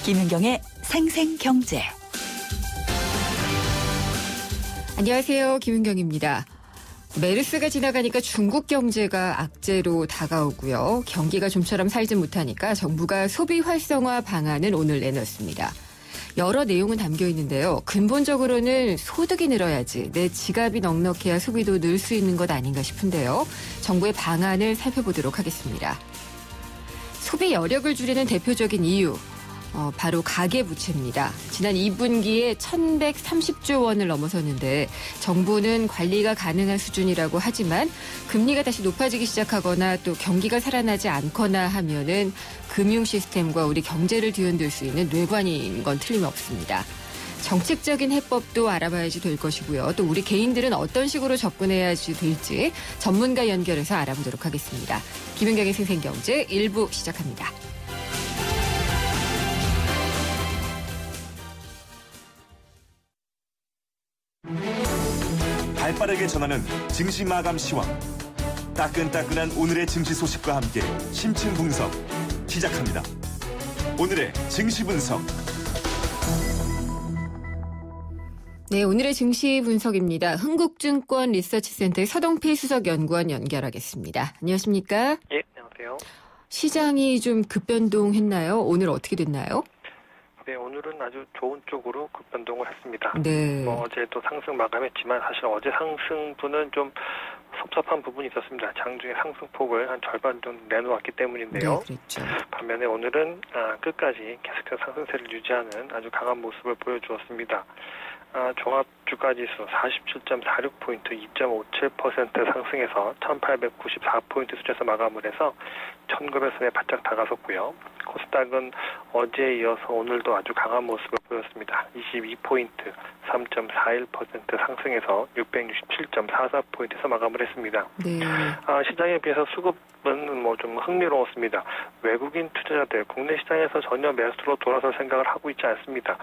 김윤경의 생생경제. 안녕하세요. 김윤경입니다. 메르스가 지나가니까 중국 경제가 악재로 다가오고요. 경기가 좀처럼 살지 못하니까 정부가 소비 활성화 방안을 오늘 내놨습니다. 여러 내용은 담겨 있는데요. 근본적으로는 소득이 늘어야지 내 지갑이 넉넉해야 소비도 늘 수 있는 것 아닌가 싶은데요. 정부의 방안을 살펴보도록 하겠습니다. 소비 여력을 줄이는 대표적인 이유, 바로 가계부채입니다. 지난 2분기에 1,130조 원을 넘어섰는데 정부는 관리가 가능한 수준이라고 하지만 금리가 다시 높아지기 시작하거나 또 경기가 살아나지 않거나 하면은 금융 시스템과 우리 경제를 뒤흔들 수 있는 뇌관인 건 틀림없습니다. 정책적인 해법도 알아봐야지 될 것이고요. 또 우리 개인들은 어떤 식으로 접근해야지 될지 전문가 연결해서 알아보도록 하겠습니다. 김윤경의 생생경제 1부 시작합니다. 발빠르게 전하는 증시 마감 시황. 따끈따끈한 오늘의 증시 소식과 함께 심층 분석 시작합니다. 오늘의 증시 분석. 네, 오늘의 증시 분석입니다. 흥국증권 리서치센터의 서동필 수석연구원 연결하겠습니다. 안녕하십니까? 예, 안녕하세요. 시장이 좀 급변동했나요? 오늘 어떻게 됐나요? 네, 오늘은 아주 좋은 쪽으로 급변동을 했습니다. 네. 어제도 상승 마감했지만 사실 어제 상승분은 좀 섭섭한 부분이 있었습니다. 장중에 상승폭을 한 절반 정도 내놓았기 때문인데요. 네, 그렇죠. 반면에 오늘은 끝까지 계속해서 상승세를 유지하는 아주 강한 모습을 보여주었습니다. 종합주가지수 47.46포인트 2.57% 상승해서 1894포인트 수준에서 마감을 해서 1900선에 바짝 다가섰고요. 코스닥은 어제에 이어서 오늘도 아주 강한 모습을 보였습니다. 22포인트 3.41% 상승해서 667.44포인트에서 마감을 했습니다. 네. 시장에 비해서 수급은 좀 흥미로웠습니다. 외국인 투자자들 국내 시장에서 전혀 매수로 돌아설 생각을 하고 있지 않습니다.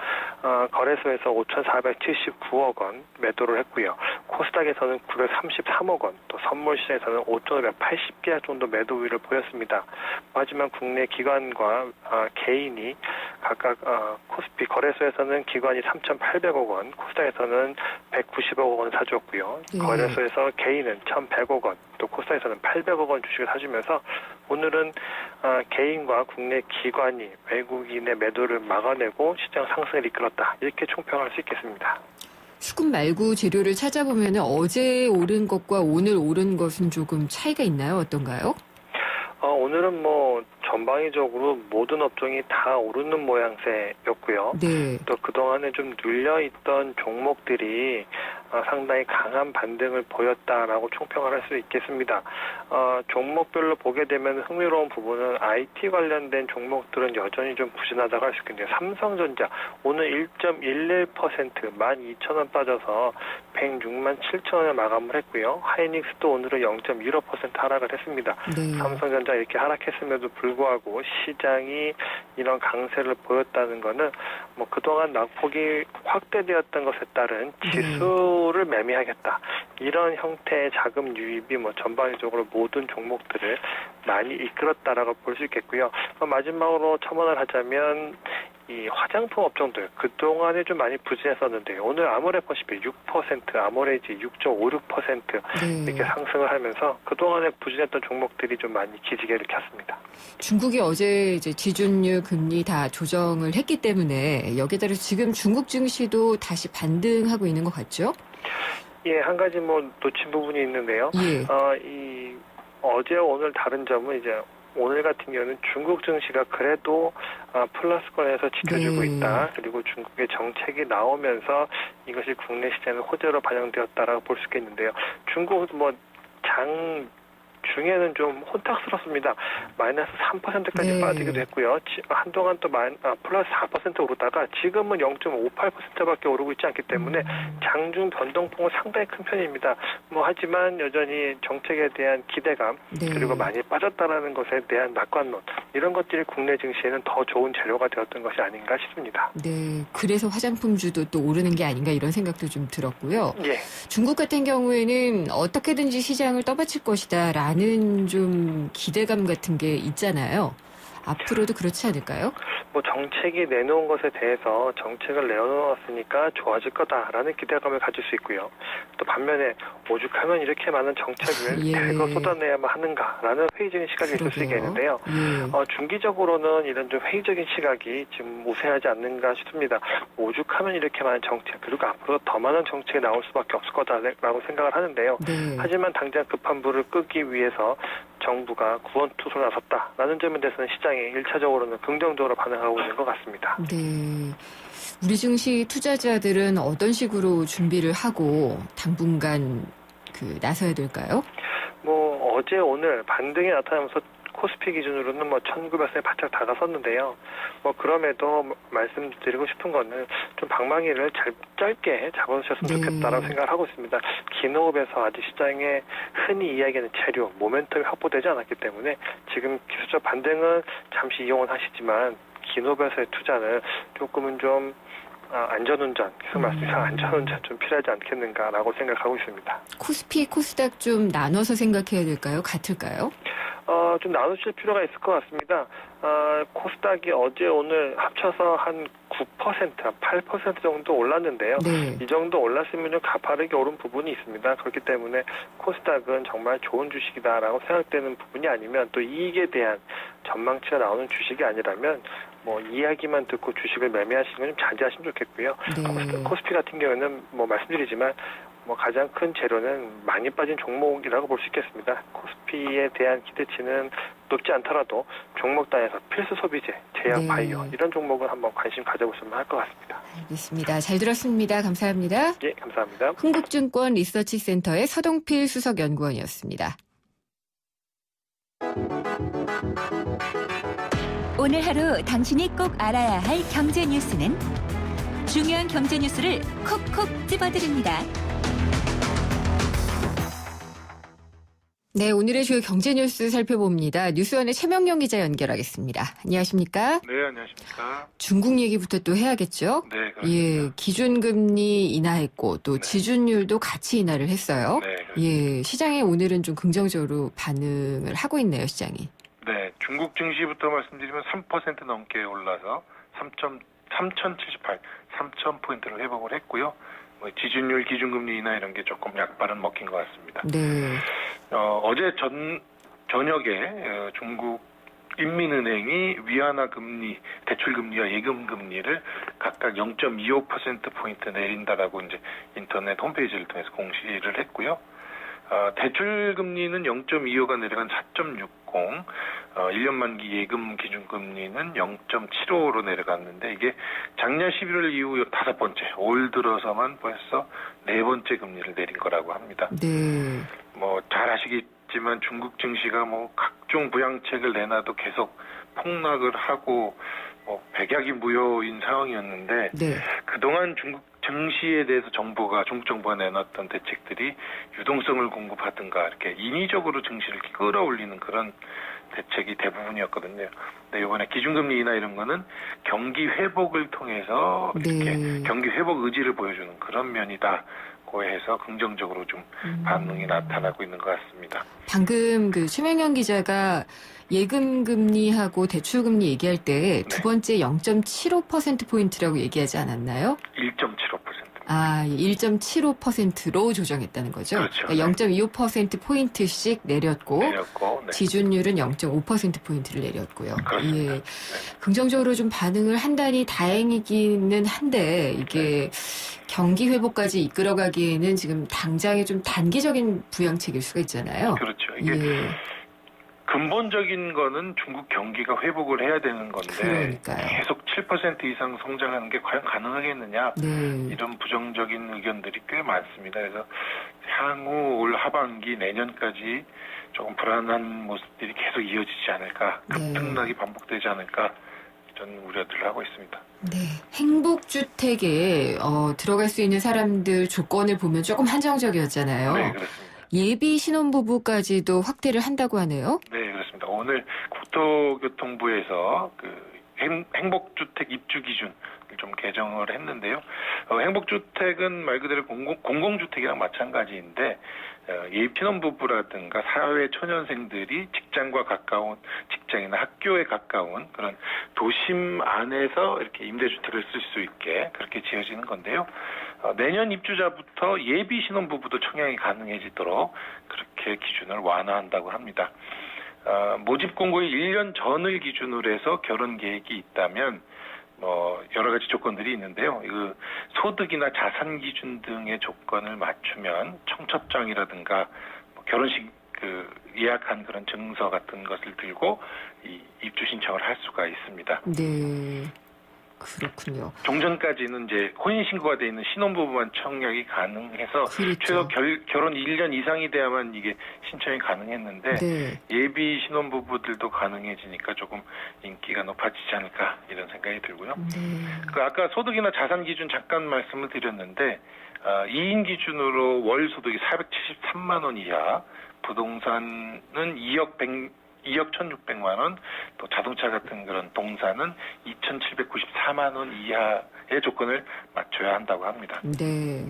거래소에서 5,479억 원 매도를 했고요. 코스닥에서는 933억 원, 또 선물 시장에서는 5,580개 정도 매도 우위를 보였습니다. 하지만 국내 기관과 개인이 각각 코스피 거래소에서는 기관이 3,800억 원, 코스닥에서는 190억 원 사줬고요. 거래소에서 개인은 1,100억 원, 또 코스닥에서는 800억 원 주식을 사주면서 오늘은 개인과 국내 기관이 외국인의 매도를 막아내고 시장 상승을 이끌었다. 이렇게 총평할 수 있겠습니다. 수급 말고 재료를 찾아보면 어제 오른 것과 오늘 오른 것은 조금 차이가 있나요? 어떤가요? 오늘은 전방위적으로 모든 업종이 다 오르는 모양새였고요. 네. 또 그동안에 좀 눌려있던 종목들이 상당히 강한 반등을 보였다라고 총평을 할 수 있겠습니다. 종목별로 보게 되면 흥미로운 부분은 IT 관련된 종목들은 여전히 좀 부진하다고 할 수 있겠는데요. 삼성전자 오늘 1.11% 12,000원 빠져서 106만 7천원에 마감을 했고요. 하이닉스도 오늘은 0.15% 하락을 했습니다. 네. 삼성전자 이렇게 하락했음에도 불구하고 시장이 이런 강세를 보였다는 거는 그동안 낙폭이 확대되었던 것에 따른 지수를 매매하겠다. 이런 형태의 자금 유입이 전반적으로 모든 종목들을 많이 이끌었다라고 볼 수 있겠고요. 마지막으로 첨언을 하자면 이 화장품 업종들 그동안에 좀 많이 부진했었는데 오늘 아모레퍼시픽 6%, 아모레이지 6.56% 이렇게 상승을 하면서 그동안에 부진했던 종목들이 좀 많이 기지개를 켰습니다. 중국이 어제 이제 지준율 금리 다 조정을 했기 때문에 여기에 따라서 지금 중국 증시도 다시 반등하고 있는 것 같죠? 예, 한 가지 놓친 부분이 있는데요. 예. 어제 오늘 다른 점은 이제 오늘 같은 경우는 중국 증시가 그래도 플러스권에서 지켜주고 네. 있다. 그리고 중국의 정책이 나오면서 이것이 국내 시장에 호재로 반영되었다라고 볼 수 있겠는데요. 중국은 장 중에는 좀 혼탁스럽습니다. 마이너스 3%까지 네. 빠지기도 했고요. 한동안 또 플러스 4% 오르다가 지금은 0.58%밖에 오르고 있지 않기 때문에 장중 변동폭은 상당히 큰 편입니다. 하지만 여전히 정책에 대한 기대감 네. 그리고 많이 빠졌다라는 것에 대한 낙관론 이런 것들이 국내 증시에는 더 좋은 재료가 되었던 것이 아닌가 싶습니다. 네, 그래서 화장품주도 또 오르는 게 아닌가 이런 생각도 좀 들었고요. 예. 중국 같은 경우에는 어떻게든지 시장을 떠받칠 것이다라는 좀 기대감 같은 게 있잖아요. 앞으로도 그렇지 않을까요? 뭐 정책이 내놓은 것에 대해서 정책을 내놓았으니까 좋아질 거다라는 기대감을 가질 수 있고요. 또 반면에 오죽하면 이렇게 많은 정책을 예. 대거 쏟아내야만 하는가라는 회의적인 시각이 있을 수 있겠는데요. 중기적으로는 이런 좀 회의적인 시각이 지금 우세하지 않는가 싶습니다. 오죽하면 이렇게 많은 정책, 그리고 앞으로 더 많은 정책이 나올 수밖에 없을 거다라고 생각을 하는데요. 네. 하지만 당장 급한 불을 끄기 위해서 정부가 구원투소를 나섰다라는 점에 대해서는 시장이 1차적으로는 긍정적으로 반응하고 있는 것 같습니다. 네. 우리 증시 투자자들은 어떤 식으로 준비를 하고 당분간 나서야 될까요? 뭐 어제 오늘 반등이 나타나면서 코스피 기준으로는 1900선에 바짝 다가섰는데요. 그럼에도 말씀드리고 싶은 거는 좀 방망이를 짧게 잡아주셨으면 네. 좋겠다라고 생각을 하고 있습니다. 긴 호흡에서 아직 시장에 흔히 이야기하는 재료, 모멘텀이 확보되지 않았기 때문에 지금 기술적 반등은 잠시 이용은 하시지만 긴 호흡에서의 투자는 조금은 좀 안전운전, 계속 말씀드린 안전운전 좀 필요하지 않겠는가라고 생각하고 있습니다. 코스피, 코스닥 좀 나눠서 생각해야 될까요? 같을까요? 좀 나누실 필요가 있을 것 같습니다. 코스닥이 어제 오늘 합쳐서 한 9%, 8% 정도 올랐는데요. 네. 이 정도 올랐으면 가파르게 오른 부분이 있습니다. 그렇기 때문에 코스닥은 정말 좋은 주식이다라고 생각되는 부분이 아니면 또 이익에 대한 전망치가 나오는 주식이 아니라면 이야기만 듣고 주식을 매매하시는 건 좀 자제하시면 좋겠고요. 네. 코스피 같은 경우에는 말씀드리지만 가장 큰 재료는 많이 빠진 종목이라고 볼 수 있겠습니다. 코스피에 대한 기대치는 높지 않더라도 종목 단에서 필수 소비재, 제약, 네. 바이오 이런 종목은 한번 관심 가져보시면 할 것 같습니다. 알겠습니다. 잘 들었습니다. 감사합니다. 예, 감사합니다. 흥국증권 리서치센터의 서동필 수석연구원이었습니다. 오늘 하루 당신이 꼭 알아야 할 경제 뉴스는 중요한 경제 뉴스를 콕콕 집어드립니다. 네, 오늘의 주요 경제 뉴스 살펴봅니다. 뉴스원의 최명영 기자 연결하겠습니다. 안녕하십니까? 네, 안녕하십니까? 중국 얘기부터 또 해야겠죠? 네, 그렇습니다. 예, 기준금리 인하했고 또 지준율도 같이 인하를 했어요. 네, 그렇습니다. 예, 시장에 오늘은 좀 긍정적으로 반응을 하고 있네요, 시장이. 네, 중국 증시부터 말씀드리면 3% 넘게 올라서 3,078, 3,000포인트를 회복을 했고요. 지준율, 기준금리 인하 이런 게 조금 약발은 먹힌 것 같습니다. 네. 어제 저녁에 중국 인민은행이 위안화 금리, 대출 금리와 예금 금리를 각각 0.25%포인트 내린다라고 이제 인터넷 홈페이지를 통해서 공시를 했고요. 대출 금리는 0.25가 내려간 4.60, 1년 만기 예금 기준금리는 0.75로 내려갔는데 이게 작년 11월 이후 5번째, 올 들어서만 벌써 4번째 금리를 내린 거라고 합니다. 네. 잘 아시겠지만 중국 증시가 각종 부양책을 내놔도 계속 폭락을 하고 백약이 무효인 상황이었는데 네. 그동안 중국 증시에 대해서 중국 정부가 내놨던 대책들이 유동성을 공급하든가 이렇게 인위적으로 증시를 끌어올리는 그런 대책이 대부분이었거든요. 근데 이번에 기준금리 인하 이런 거는 경기 회복을 통해서 이렇게 네. 경기 회복 의지를 보여주는 그런 면이다. 고해서 긍정적으로 좀 반응이 나타나고 있는 것 같습니다. 방금 최명영 기자가 예금 금리하고 대출 금리 얘기할 때 두 번째 0.75%포인트라고 얘기하지 않았나요? 1.75%. 1.75%로 조정했다는 거죠. 그렇죠. 그러니까 0.25%포인트씩 내렸고 네. 지준율은 0.5%포인트를 내렸고요. 그렇습니다. 예. 긍정적으로 좀 반응을 한다니 다행이기는 한데 이게 경기 회복까지 이끌어가기에는 지금 당장의 좀 단기적인 부양책일 수가 있잖아요. 그렇죠. 이게 예. 근본적인 거는 중국 경기가 회복을 해야 되는 건데 그러니까요. 계속 7% 이상 성장하는 게 과연 가능하겠느냐 네. 이런 부정적인 의견들이 꽤 많습니다. 그래서 향후 올 하반기 내년까지 조금 불안한 모습들이 계속 이어지지 않을까, 급등락이 반복되지 않을까 저는 우려들을 하고 있습니다. 네, 행복주택에 들어갈 수 있는 사람들 조건을 보면 조금 한정적이었잖아요. 네, 그렇습니다. 예비 신혼부부까지도 확대를 한다고 하네요. 네, 그렇습니다. 오늘 국토교통부에서 행복주택 입주 기준 좀 개정을 했는데요. 행복주택은 말 그대로 공공주택이랑 마찬가지인데 예비 신혼부부라든가 사회 초년생들이 직장과 가까운 직장이나 학교에 가까운 그런 도심 안에서 이렇게 임대주택을 쓸 수 있게 그렇게 지어지는 건데요. 내년 입주자부터 예비 신혼부부도 청약이 가능해지도록 그렇게 기준을 완화한다고 합니다. 모집 공고의 1년 전을 기준으로 해서 결혼 계획이 있다면 여러 가지 조건들이 있는데요. 그 소득이나 자산 기준 등의 조건을 맞추면 청첩장이라든가 결혼식 예약한 그런 증서 같은 것을 들고 이 입주 신청을 할 수가 있습니다. 네. 그렇군요. 종전까지는 이제 혼인신고가 돼 있는 신혼부부만 청약이 가능해서 그렇죠. 최소 결혼 1년 이상이 돼야만 이게 신청이 가능했는데 네. 예비 신혼부부들도 가능해지니까 조금 인기가 높아지지 않을까 이런 생각이 들고요. 네. 아까 소득이나 자산 기준 잠깐 말씀을 드렸는데 2인 기준으로 월 소득이 473만 원 이하, 부동산은 2억 1,600만 원, 또 자동차 같은 그런 동사는 2,794만 원 이하의 조건을 맞춰야 한다고 합니다. 네.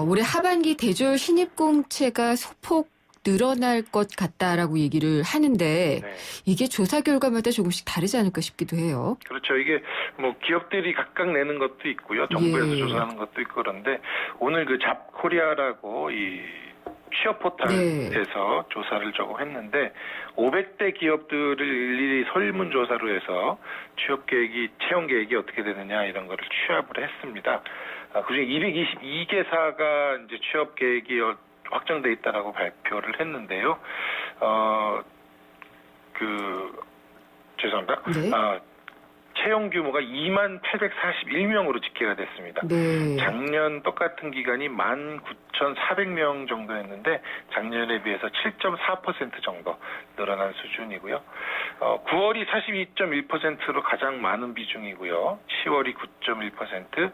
올해 하반기 대졸 신입공채가 소폭 늘어날 것 같다라고 얘기를 하는데 네. 이게 조사 결과마다 조금씩 다르지 않을까 싶기도 해요. 그렇죠. 이게 기업들이 각각 내는 것도 있고요. 정부에서 예. 조사하는 것도 있고 그런데 오늘 그 잡코리아라고 이 취업 포털에서 조사를 조금 했는데 500대 기업들을 일일이 설문조사로 해서 채용 계획이 어떻게 되느냐 이런 거를 취합을 했습니다. 그중에 222개사가 이제 취업 계획이 확정돼 있다라고 발표를 했는데요. 죄송합니다. 네. 채용 규모가 2841명으로 집계가 됐습니다. 네. 작년 똑같은 기간이 19,400명 정도였는데 작년에 비해서 7.4% 정도 늘어난 수준이고요. 9월이 42.1%로 가장 많은 비중이고요. 10월이 9.1%,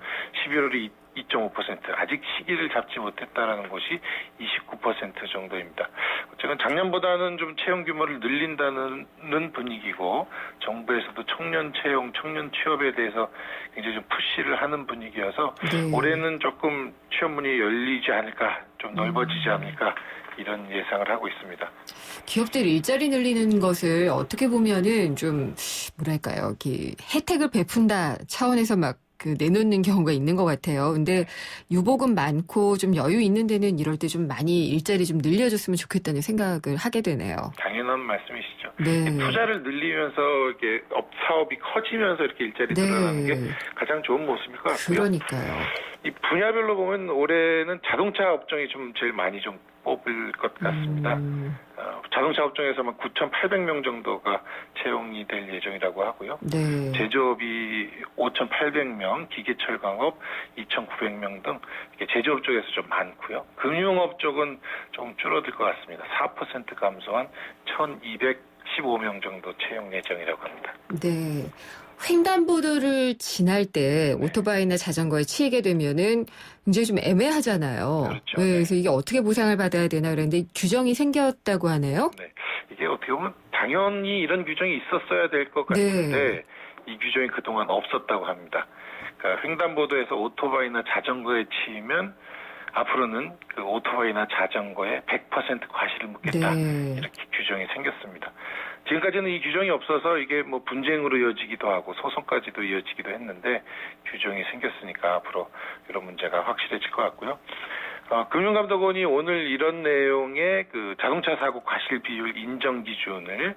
11월이 2.5%, 아직 시기를 잡지 못했다라는 곳이 29% 정도입니다. 어쨌든 작년보다는 좀 채용 규모를 늘린다는 분위기고 정부에서도 청년 채용, 청년 취업에 대해서 굉장히 좀 푸시를 하는 분위기여서 네. 올해는 조금 취업 문이 열리지 않을까, 좀 넓어지지 않을까 이런 예상을 하고 있습니다. 기업들이 일자리 늘리는 것을 어떻게 보면은 좀 뭐랄까요, 혜택을 베푼다 차원에서 막 내놓는 경우가 있는 것 같아요. 근데 유복은 많고 좀 여유 있는 데는 이럴 때 좀 많이 일자리 좀 늘려줬으면 좋겠다는 생각을 하게 되네요. 당연한 말씀이시죠. 네. 투자를 늘리면서 이렇게 사업이 커지면서 이렇게 일자리 늘어나는 게 가장 좋은 모습일 것 같고요. 그러니까요. 이 분야별로 보면 올해는 자동차 업종이 좀 제일 많이 좀 뽑을 것 같습니다. 자동차 업종에서만 9,800명 정도가 채용이 될 예정이라고 하고요. 네. 제조업이 5,800명, 기계철강업 2,900명 등 제조업 쪽에서 좀 많고요. 금융업 쪽은 좀 줄어들 것 같습니다. 4% 감소한 1,215명 정도 채용 예정이라고 합니다. 네. 횡단보도를 지날 때 오토바이나 자전거에 치이게 되면은 굉장히 좀 애매하잖아요. 그렇죠. 네, 그래서 이게 어떻게 보상을 받아야 되나 그랬는데 규정이 생겼다고 하네요. 네. 이게 어떻게 보면 당연히 이런 규정이 있었어야 될 것 같은데 이 규정이 그동안 없었다고 합니다. 그러니까 횡단보도에서 오토바이나 자전거에 치이면 앞으로는 그 오토바이나 자전거에 100% 과실을 묻겠다. 네. 이렇게 규정이 생겼습니다. 지금까지는 이 규정이 없어서 이게 분쟁으로 이어지기도 하고 소송까지도 이어지기도 했는데 규정이 생겼으니까 앞으로 이런 문제가 확실해질 것 같고요. 금융감독원이 오늘 이런 내용의 자동차 사고 과실 비율 인정 기준을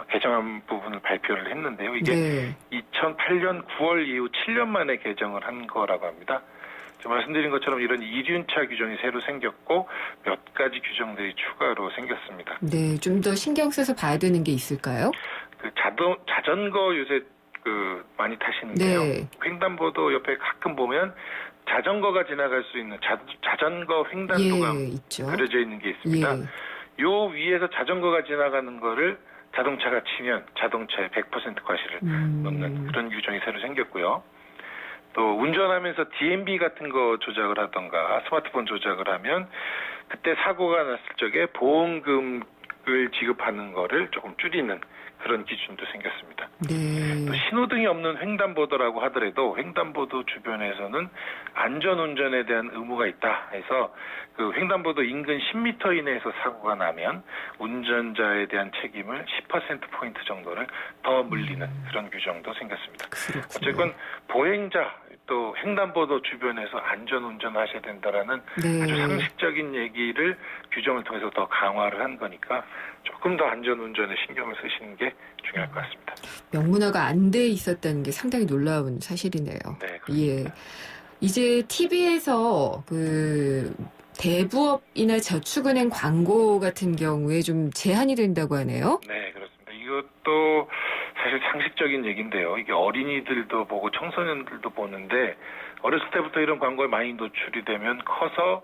개정한 부분을 발표를 했는데요. 이게 네. 2008년 9월 이후 7년 만에 개정을 한 거라고 합니다. 말씀드린 것처럼 이런 이륜차 규정이 새로 생겼고 몇 가지 규정들이 추가로 생겼습니다. 네, 좀 더 신경 써서 봐야 되는 게 있을까요? 자전거 요새 많이 타시는데요. 네. 횡단보도 옆에 가끔 보면 자전거가 지나갈 수 있는 자전거 횡단도가 있죠. 그려져 있는 게 있습니다. 요 위에서 자전거가 지나가는 거를 자동차가 치면 자동차에 100% 과실을 넣는 그런 규정이 새로 생겼고요. 또 운전하면서 DMB 같은 거 조작을 하던가 스마트폰 조작을 하면 그때 사고가 났을 적에 보험금 지급하는 거를 조금 줄이는 그런 기준도 생겼습니다. 네. 또 신호등이 없는 횡단보도라고 하더라도 횡단보도 주변에서는 안전운전에 대한 의무가 있다 해서 그 횡단보도 인근 10m 이내에서 사고가 나면 운전자에 대한 책임을 10%포인트 정도를 더 물리는 그런 규정도 생겼습니다. 그렇군요. 어쨌건 보행자 또 횡단보도 주변에서 안전운전 하셔야 된다라는 네. 아주 상식적인 얘기를 규정을 통해서 더 강화를 한 거니까 조금 더 안전운전에 신경을 쓰시는 게 중요할 것 같습니다. 명문화가 안 돼 있었다는 게 상당히 놀라운 사실이네요. 네, 그렇습니다. 예. 이제 TV에서 그 대부업이나 저축은행 광고 같은 경우에 좀 제한이 된다고 하네요. 네, 그렇습니다. 이것도 사실 상식적인 얘기인데요. 이게 어린이들도 보고 청소년들도 보는데 어렸을 때부터 이런 광고에 많이 노출이 되면 커서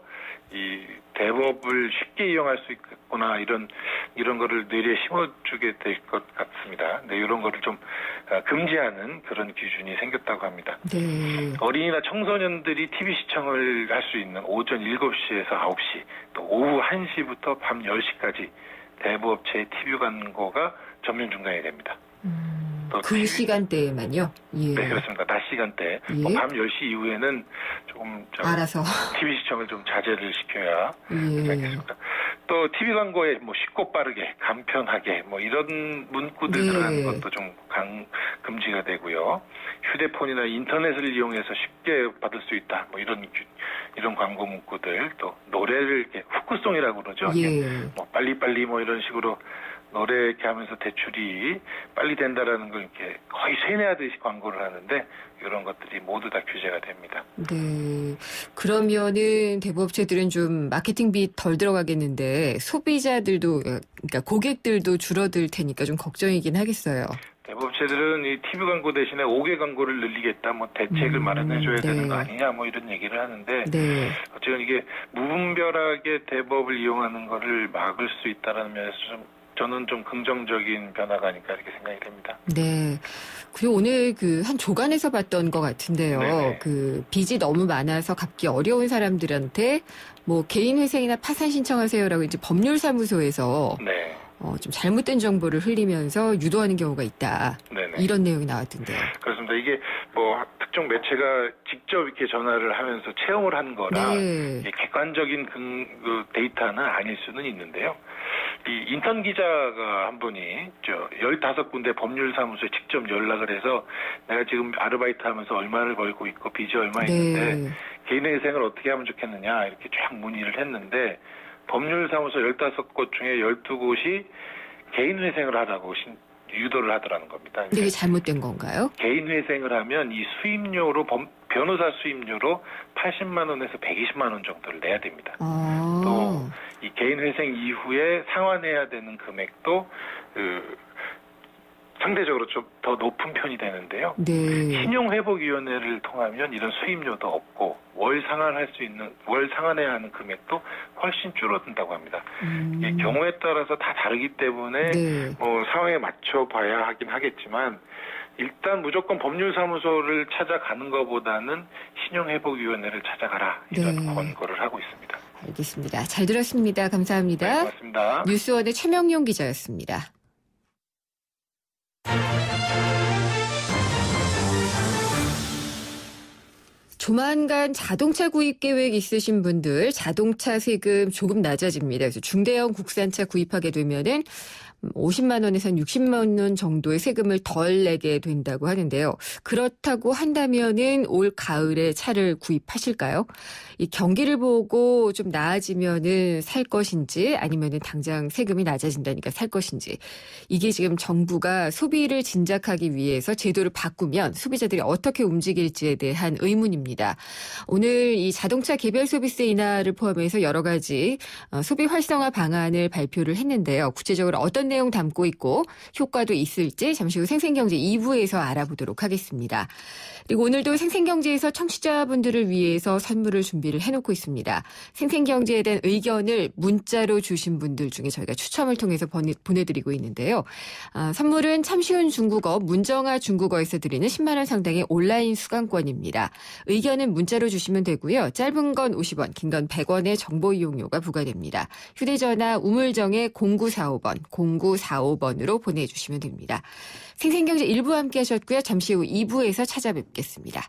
이 대법을 쉽게 이용할 수 있겠구나 이런 거를 뇌리에 심어주게 될 것 같습니다. 네, 이런 거를 좀 금지하는 그런 기준이 생겼다고 합니다. 네. 어린이나 청소년들이 TV 시청을 할 수 있는 오전 7시에서 9시 또 오후 1시부터 밤 10시까지 대부업체의 TV 광고가 전면 중단이 됩니다. 또 그 시간대에만요? 예. 네, 그렇습니다. 낮 시간대. 예. 밤 10시 이후에는 조금 알아서. TV 시청을 좀 자제를 시켜야 예. 되겠습니다. 또 TV 광고에 뭐 쉽고 빠르게, 간편하게 뭐 이런 문구들 네. 들어가는 것도 좀 금지가 되고요. 휴대폰이나 인터넷을 이용해서 쉽게 받을 수 있다. 뭐 이런 광고 문구들 또 노래를 이렇게 후크송이라고 그러죠. 예. 뭐 빨리빨리 뭐 이런 식으로 노래 이렇게 하면서 대출이 빨리 된다라는 걸 이렇게 거의 세뇌하듯이 광고를 하는데 이런 것들이 모두 다 규제가 됩니다. 네. 그러면은 대부업체들은 좀 마케팅비 덜 들어가겠는데 소비자들도 그러니까 고객들도 줄어들 테니까 좀 걱정이긴 하겠어요. 대부업체들은 이 TV 광고 대신에 5개 광고를 늘리겠다, 뭐 대책을 마련해줘야 네. 되는 거 아니냐, 뭐 이런 얘기를 하는데 네. 어쨌든 이게 무분별하게 대법을 이용하는 거를 막을 수 있다는 면에서 저는 좀 긍정적인 변화가 아닐까 이렇게 생각이 됩니다. 네. 그리고 오늘 그 한 조간에서 봤던 것 같은데요. 네네. 그 빚이 너무 많아서 갚기 어려운 사람들한테 뭐 개인회생이나 파산 신청하세요라고 이제 법률사무소에서 네. 좀 잘못된 정보를 흘리면서 유도하는 경우가 있다. 네네. 이런 내용이 나왔던데요. 그렇습니다. 이게 뭐 특정 매체가 직접 이렇게 전화를 하면서 체험을 한 거라 네. 이게 객관적인 그 데이터는 아닐 수는 있는데요. 이 인턴 기자가 한 분이 15군데 법률사무소에 직접 연락을 해서 내가 지금 아르바이트 하면서 얼마를 벌고 있고 빚이 얼마 있는데 네. 개인회생을 어떻게 하면 좋겠느냐 이렇게 쫙 문의를 했는데 법률사무소 15곳 중에 12곳이 개인회생을 하라고 유도를 하더라는 겁니다. 근데 이게 잘못된 건가요? 개인회생을 하면 이 수임료로 변호사 수임료로 80만 원에서 120만 원 정도를 내야 됩니다. 또 이 개인회생 이후에 상환해야 되는 금액도 상대적으로 좀 더 높은 편이 되는데요. 네. 신용회복위원회를 통하면 이런 수임료도 없고 월 상환해야 하는 금액도 훨씬 줄어든다고 합니다. 이게 경우에 따라서 다 다르기 때문에 네. 뭐 상황에 맞춰봐야 하긴 하겠지만 일단 무조건 법률사무소를 찾아가는 것보다는 신용회복위원회를 찾아가라 이런 네. 권고를 하고 있습니다. 알겠습니다. 잘 들었습니다. 감사합니다. 네, 고맙습니다. 뉴스원의 최명용 기자였습니다. 조만간 자동차 구입 계획 있으신 분들 자동차 세금 조금 낮아집니다. 그래서 중대형 국산차 구입하게 되면은 50만 원에서 60만 원 정도의 세금을 덜 내게 된다고 하는데요. 그렇다고 한다면은 올 가을에 차를 구입하실까요? 이 경기를 보고 좀 나아지면은 살 것인지 아니면은 당장 세금이 낮아진다니까 살 것인지 이게 지금 정부가 소비를 진작하기 위해서 제도를 바꾸면 소비자들이 어떻게 움직일지에 대한 의문입니다. 오늘 이 자동차 개별 소비세 인하를 포함해서 여러 가지 소비 활성화 방안을 발표를 했는데요. 구체적으로 어떤 어떤 내용 담고 있고 효과도 있을지 잠시 후 생생경제 2부에서 알아보도록 하겠습니다. 그리고 오늘도 생생경제에서 청취자분들을 위해서 선물을 준비를 해놓고 있습니다. 생생경제에 대한 의견을 문자로 주신 분들 중에 저희가 추첨을 통해서 보내드리고 있는데요. 선물은 참 쉬운 중국어 문정아 중국어에서 드리는 10만 원 상당의 온라인 수강권입니다. 의견은 문자로 주시면 되고요. 짧은 건 50원, 긴 건 100원의 정보 이용료가 부과됩니다. 휴대전화 우물정의 0945번, 0945번으로 보내주시면 됩니다. 생생경제 1부 함께 하셨고요. 잠시 후 2부에서 찾아뵙겠습니다.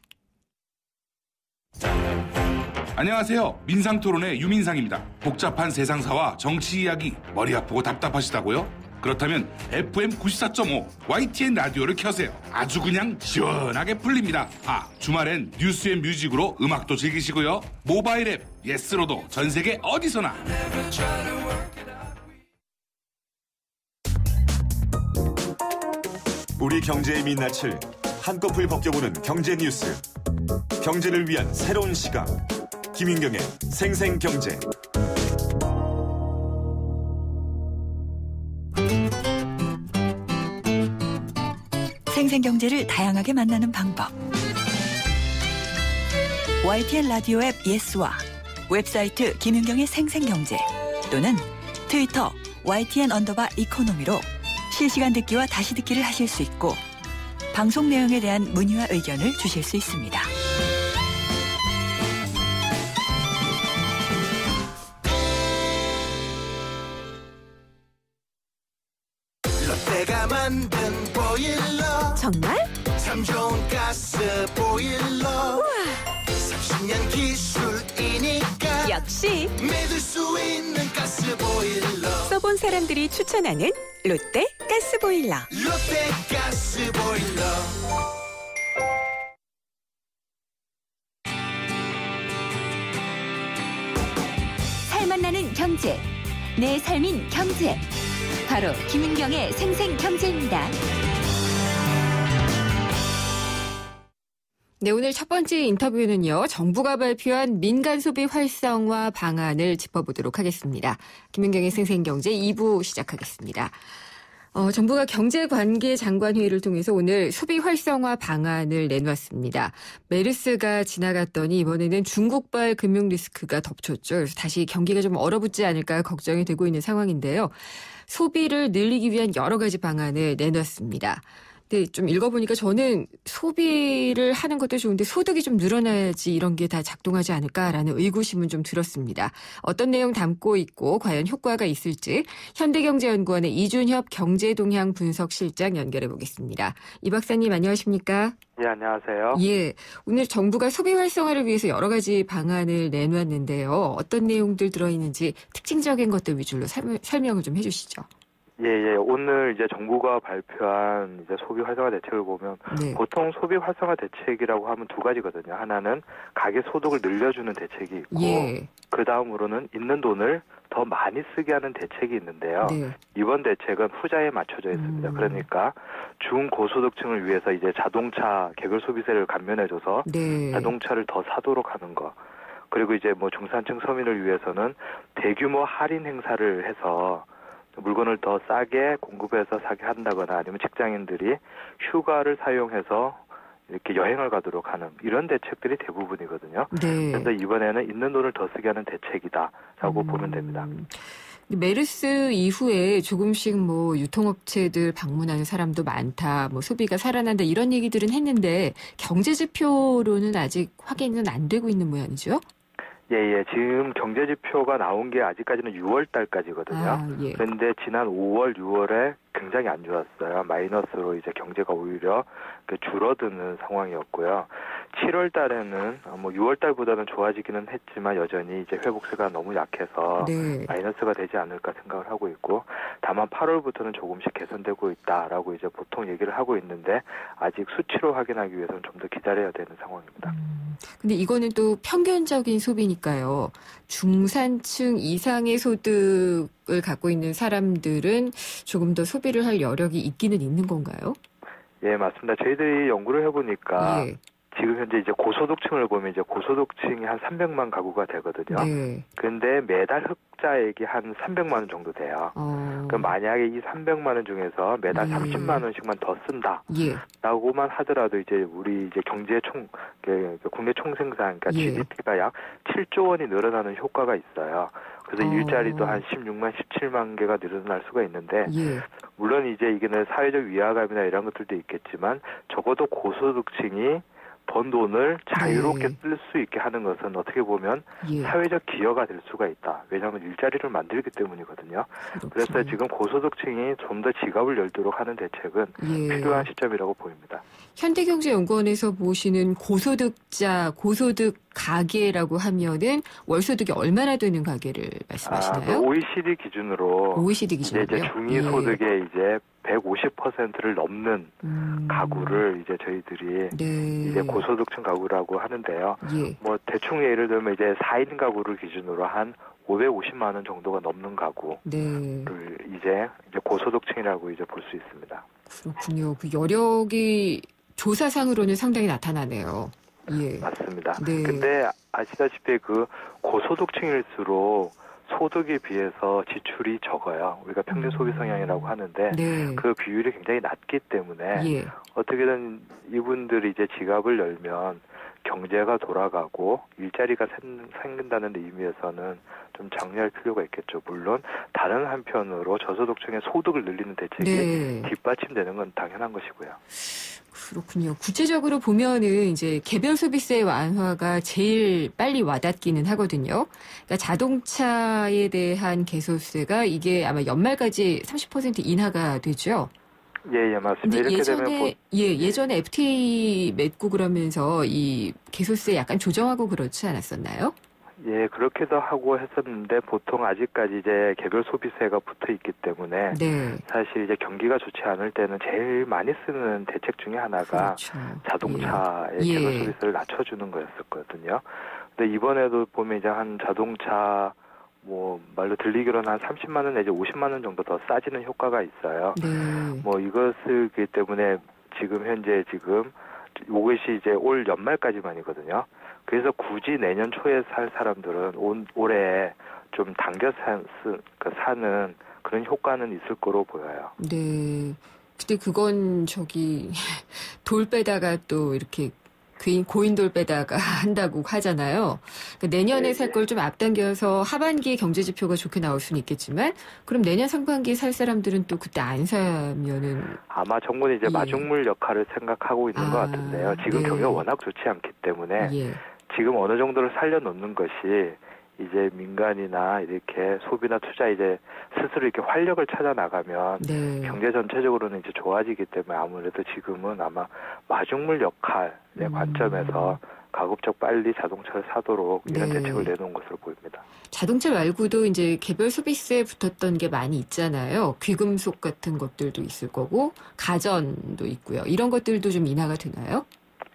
안녕하세요. 민상토론의 유민상입니다. 복잡한 세상사와 정치 이야기 머리 아프고 답답하시다고요? 그렇다면 FM 94.5 YTN 라디오를 켜세요. 아주 그냥 시원하게 풀립니다. 주말엔 뉴스 앤 뮤직으로 음악도 즐기시고요. 모바일 앱 예스로도 전세계 어디서나. 우리 경제의 민낯을 한꺼풀 벗겨보는 경제 뉴스. 경제를 위한 새로운 시각. 김윤경의 생생경제. 생생경제를 다양하게 만나는 방법. YTN 라디오 앱 예스와 웹사이트 김윤경의 생생경제 또는 트위터 YTN_이코노미로 실시간 듣기와 다시 듣기를 하실 수 있고 방송 내용에 대한 문의와 의견을 주실 수 있습니다. 롯데가 만든 보일러 정말? 참 좋은 가스 보일러 30년 기술이니까 역시 믿을 수 있는 가스 보일러 써본 사람들이 추천하는 롯데 가스보일러. 롯데 가스 보일러. 살맛 나는 경제, 내 삶인 경제. 바로 김윤경의 생생경제입니다. 네, 오늘 첫 번째 인터뷰는요. 정부가 발표한 민간 소비 활성화 방안을 짚어보도록 하겠습니다. 김윤경의 생생경제 2부 시작하겠습니다. 정부가 경제관계장관회의를 통해서 오늘 소비 활성화 방안을 내놓았습니다. 메르스가 지나갔더니 이번에는 중국발 금융 리스크가 덮쳤죠. 그래서 다시 경기가 좀 얼어붙지 않을까 걱정이 되고 있는 상황인데요. 소비를 늘리기 위한 여러 가지 방안을 내놨습니다. 네, 좀 읽어보니까 저는 소비를 하는 것도 좋은데 소득이 좀 늘어나야지 이런 게 다 작동하지 않을까라는 의구심은 좀 들었습니다. 어떤 내용 담고 있고 과연 효과가 있을지 현대경제연구원의 이준협 경제동향 분석실장 연결해 보겠습니다. 이 박사님 안녕하십니까? 예, 안녕하세요. 예, 오늘 정부가 소비 활성화를 위해서 여러 가지 방안을 내놓았는데요. 어떤 내용들 들어있는지 특징적인 것들 위주로 설명을 좀 해주시죠. 예. 오늘 이제 정부가 발표한 이제 소비 활성화 대책을 보면 네. 보통 소비 활성화 대책이라고 하면 두 가지거든요. 하나는 가계 소득을 늘려주는 대책이 있고 예. 그 다음으로는 있는 돈을 더 많이 쓰게 하는 대책이 있는데요. 네. 이번 대책은 후자에 맞춰져 있습니다. 그러니까 중고소득층을 위해서 이제 자동차 개별 소비세를 감면해줘서 네. 자동차를 더 사도록 하는 거. 그리고 이제 뭐 중산층 서민을 위해서는 대규모 할인 행사를 해서 물건을 더 싸게 공급해서 사게 한다거나 아니면 직장인들이 휴가를 사용해서 이렇게 여행을 가도록 하는 이런 대책들이 대부분이거든요. 네. 그래서 이번에는 있는 돈을 더 쓰게 하는 대책이다라고 보면 됩니다. 메르스 이후에 조금씩 뭐 유통업체들 방문하는 사람도 많다, 뭐 소비가 살아난다 이런 얘기들은 했는데 경제 지표로는 아직 확인은 안 되고 있는 모양이죠? 예. 지금 경제 지표가 나온 게 아직까지는 6월 달까지거든요. 예. 그런데 지난 5월, 6월에 굉장히 안 좋았어요. 마이너스로 이제 경제가 오히려 줄어드는 상황이었고요. 7월 달에는 뭐 6월 달보다는 좋아지기는 했지만 여전히 이제 회복세가 너무 약해서 네. 마이너스가 되지 않을까 생각을 하고 있고, 다만 8월부터는 조금씩 개선되고 있다라고 이제 보통 얘기를 하고 있는데 아직 수치로 확인하기 위해서는 좀 더 기다려야 되는 상황입니다. 근데 이거는 또 평균적인 소비니까요. 중산층 이상의 소득을 갖고 있는 사람들은 조금 더 소비를 할 여력이 있기는 있는 건가요? 예, 맞습니다. 저희들이 연구를 해보니까 예. 지금 현재 이제 고소득층을 보면 이제 고소득층이 한 300만 가구가 되거든요. 네. 근데 매달 흑자액이 한 300만 원 정도 돼요. 그럼 만약에 이 300만 원 중에서 매달 30만 원씩만 더 쓴다라고만 하더라도 이제 우리 이제 경제 국내 총생산 그러니까 GDP가 약 7조 원이 늘어나는 효과가 있어요. 그래서 일자리도 한 16만, 17만 개가 늘어날 수가 있는데 물론 이제 이게는 사회적 위화감이나 이런 것들도 있겠지만 적어도 고소득층이 번 돈을 자유롭게 쓸 수 있게 하는 것은 어떻게 보면 사회적 기여가 될 수가 있다. 왜냐하면 일자리를 만들기 때문이거든요. 그렇군요. 그래서 지금 고소득층이 좀 더 지갑을 열도록 하는 대책은 필요한 시점이라고 보입니다. 현대경제연구원에서 보시는 고소득자, 고소득 가계라고 하면은 월소득이 얼마나 되는 가계를 말씀하시나요? 그 OECD 기준으로 이제 중위소득의 이제 150%를 넘는 가구를 이제 저희들이 이제 고소득층 가구라고 하는데요. 뭐 대충 예를 들면 이제 4인 가구를 기준으로 한 550만 원 정도가 넘는 가구를 이제 고소득층이라고 이제 볼 수 있습니다. 그렇군요. 그 여력이 조사상으로는 상당히 나타나네요. 맞습니다. 근데 아시다시피 그 고소득층일수록 소득에 비해서 지출이 적어요. 우리가 평균 소비 성향이라고 하는데 그 비율이 굉장히 낮기 때문에 어떻게든 이분들이 이제 지갑을 열면 경제가 돌아가고 일자리가 생긴다는 의미에서는 좀 장려할 필요가 있겠죠. 물론 다른 한편으로 저소득층의 소득을 늘리는 대책이 뒷받침되는 건 당연한 것이고요. 그렇군요. 구체적으로 보면은 이제 개별 소비세 완화가 제일 빨리 와닿기는 하거든요. 그러니까 자동차에 대한 개소세가 이게 아마 연말까지 30% 인하가 되죠. 예, 맞습니다. 이렇게 되면 예전에 FTA 맺고 그러면서 이 개소세 약간 조정하고 그렇지 않았었나요? 예, 그렇게도 하고 했었는데 보통 아직까지 이제 개별 소비세가 붙어 있기 때문에 사실 이제 경기가 좋지 않을 때는 제일 많이 쓰는 대책 중에 하나가 자동차의 개별 소비세를 낮춰주는 거였었거든요. 근데 이번에도 보면 이제 한 자동차 뭐 말로 들리기로는 한 30만 원 내지 50만 원 정도 더 싸지는 효과가 있어요. 뭐 이것을 그 때문에 현재 이것이 이제 올 연말까지만이거든요. 그래서 굳이 내년 초에 살 사람들은 올해 좀 당겨 사는 그런 효과는 있을 거로 보여요. 네. 근데 그건 돌 빼다가 또 이렇게 고인돌 빼다가 한다고 하잖아요. 그러니까 내년에 살 걸 좀 앞당겨서 하반기에 경제지표가 좋게 나올 수는 있겠지만 그럼 내년 상반기에 살 사람들은 또 그때 안 사면은 아마 정부는 이제 마중물 역할을 생각하고 있는 것 같은데요. 지금 경기가 워낙 좋지 않기 때문에 지금 어느 정도를 살려놓는 것이 이제 민간이나 이렇게 소비나 투자 이제 스스로 이렇게 활력을 찾아 나가면 경제 전체적으로는 이제 좋아지기 때문에 아무래도 지금은 아마 마중물 역할의 관점에서 가급적 빨리 자동차를 사도록 이런 대책을 내놓은 것으로 보입니다. 자동차 말고도 이제 개별 소비세에 붙었던 게 많이 있잖아요. 귀금속 같은 것들도 있을 거고 가전도 있고요. 이런 것들도 좀 인하가 되나요?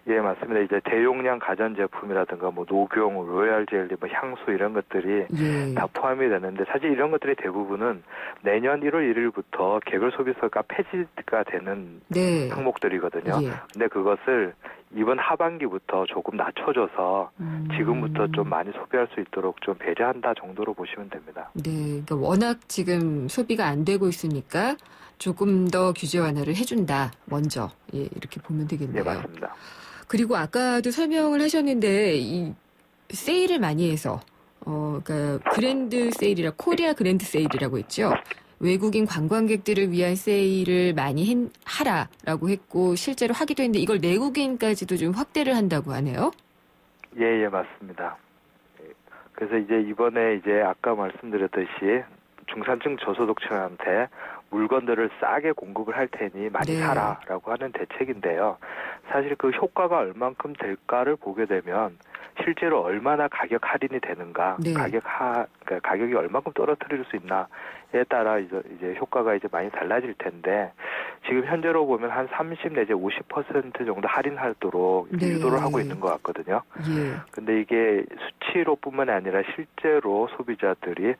예, 맞습니다. 이제 대용량 가전제품이라든가 뭐 녹용, 로얄 젤리, 뭐 향수 이런 것들이 다 포함이 되는데 사실 이런 것들이 대부분은 내년 1월 1일부터 개별 소비세가 폐지가 되는 항목들이거든요. 근데 그것을 이번 하반기부터 조금 낮춰줘서 지금부터 좀 많이 소비할 수 있도록 좀 배려한다 정도로 보시면 됩니다. 네, 그러니까 워낙 지금 소비가 안 되고 있으니까 조금 더 규제 완화를 해준다. 먼저 이렇게 보면 되겠네요. 네, 맞습니다. 그리고 아까도 설명을 하셨는데 이 세일을 많이 해서 그러니까 그랜드 세일이라 코리아 그랜드 세일이라고 했죠. 외국인 관광객들을 위한 세일을 많이 하라라고 했고 실제로 하기도 했는데 이걸 내국인까지도 좀 확대를 한다고 하네요. 예, 맞습니다. 그래서 이제 이번에 이제 아까 말씀드렸듯이 중산층 저소득층한테 물건들을 싸게 공급을 할 테니 많이 사라라고 하는 대책인데요. 사실 그 효과가 얼만큼 될까를 보게 되면 실제로 얼마나 가격 할인이 되는가, 그러니까 가격이 얼만큼 떨어뜨릴 수 있나에 따라 이제 효과가 이제 많이 달라질 텐데 지금 현재로 보면 한 30 내지 50% 정도 할인하도록 유도를 하고 있는 것 같거든요. 근데 이게 수치로뿐만이 아니라 실제로 소비자들이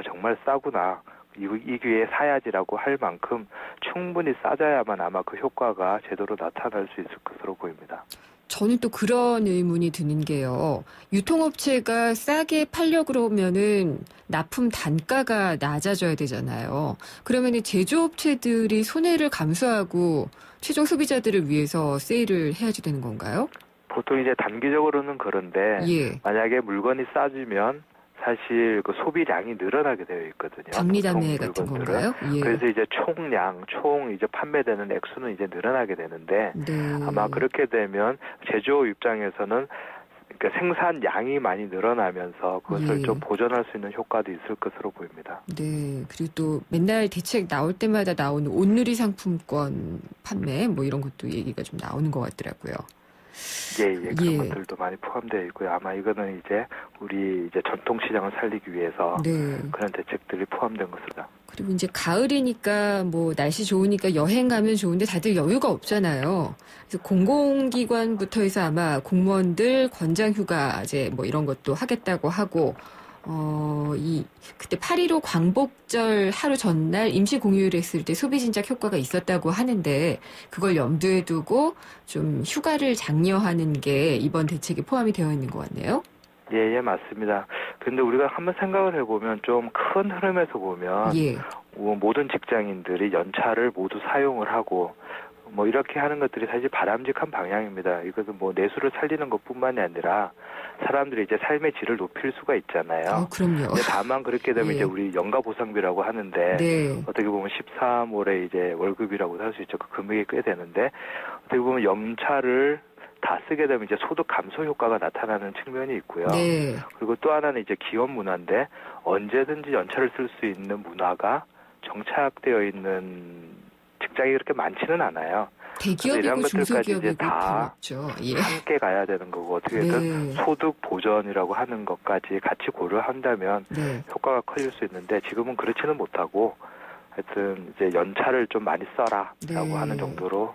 정말 싸구나. 이 기회에 사야지라고 할 만큼 충분히 싸져야만 아마 그 효과가 제대로 나타날 수 있을 것으로 보입니다. 저는 또 그런 의문이 드는 게요. 유통업체가 싸게 팔려고 그러면은 납품 단가가 낮아져야 되잖아요. 그러면은 제조업체들이 손해를 감수하고 최종 소비자들을 위해서 세일을 해야지 되는 건가요? 보통 이제 단기적으로는 그런데 예. 만약에 물건이 싸지면 사실 그 소비량이 늘어나게 되어 있거든요. 박리담회 같은 건가요? 예. 그래서 이제 총 이제 판매되는 액수는 이제 늘어나게 되는데 네. 아마 그렇게 되면 제조업 입장에서는 그러니까 생산량이 많이 늘어나면서 그것을 예. 좀 보전할 수 있는 효과도 있을 것으로 보입니다. 네. 그리고 또 맨날 대책 나올 때마다 나오는 온누리 상품권 판매 뭐 이런 것도 얘기가 좀 나오는 것 같더라고요. 예, 그런 예. 것들도 많이 포함되어 있고요. 아마 이거는 이제 우리 이제 전통 시장을 살리기 위해서 네. 그런 대책들이 포함된 것이다. 그리고 이제 가을이니까 뭐 날씨 좋으니까 여행 가면 좋은데 다들 여유가 없잖아요. 그래서 공공기관부터 해서 아마 공무원들 권장 휴가제 뭐 이런 것도 하겠다고 하고 그때 8.15 광복절 하루 전날 임시 공휴일을 했을 때 소비 진작 효과가 있었다고 하는데 그걸 염두에 두고 좀 휴가를 장려하는 게 이번 대책에 포함이 되어 있는 것 같네요. 예, 맞습니다. 근데 우리가 한번 생각을 해보면 좀 큰 흐름에서 보면 예. 모든 직장인들이 연차를 모두 사용을 하고 뭐 이렇게 하는 것들이 사실 바람직한 방향입니다. 이것은 뭐 내수를 살리는 것뿐만이 아니라 사람들이 이제 삶의 질을 높일 수가 있잖아요. 그럼요. 근데 다만 그렇게 되면 예. 이제 우리 연가 보상비라고 하는데 네. 어떻게 보면 13월에 이제 월급이라고 할 수 있죠. 그 금액이 꽤 되는데 어떻게 보면 연차를 다 쓰게 되면 이제 소득 감소 효과가 나타나는 측면이 있고요. 네. 그리고 또 하나는 이제 기업 문화인데 언제든지 연차를 쓸 수 있는 문화가 정착되어 있는 직장이 그렇게 많지는 않아요. 대기업이고 중소기업이고 다 없죠. 예. 함께 가야 되는 거고 어떻게든 소득 보전이라고 하는 것까지 같이 고려한다면 효과가 커질 수 있는데 지금은 그렇지는 못하고 하여튼 이제 연차를 좀 많이 써라라고 하는 정도로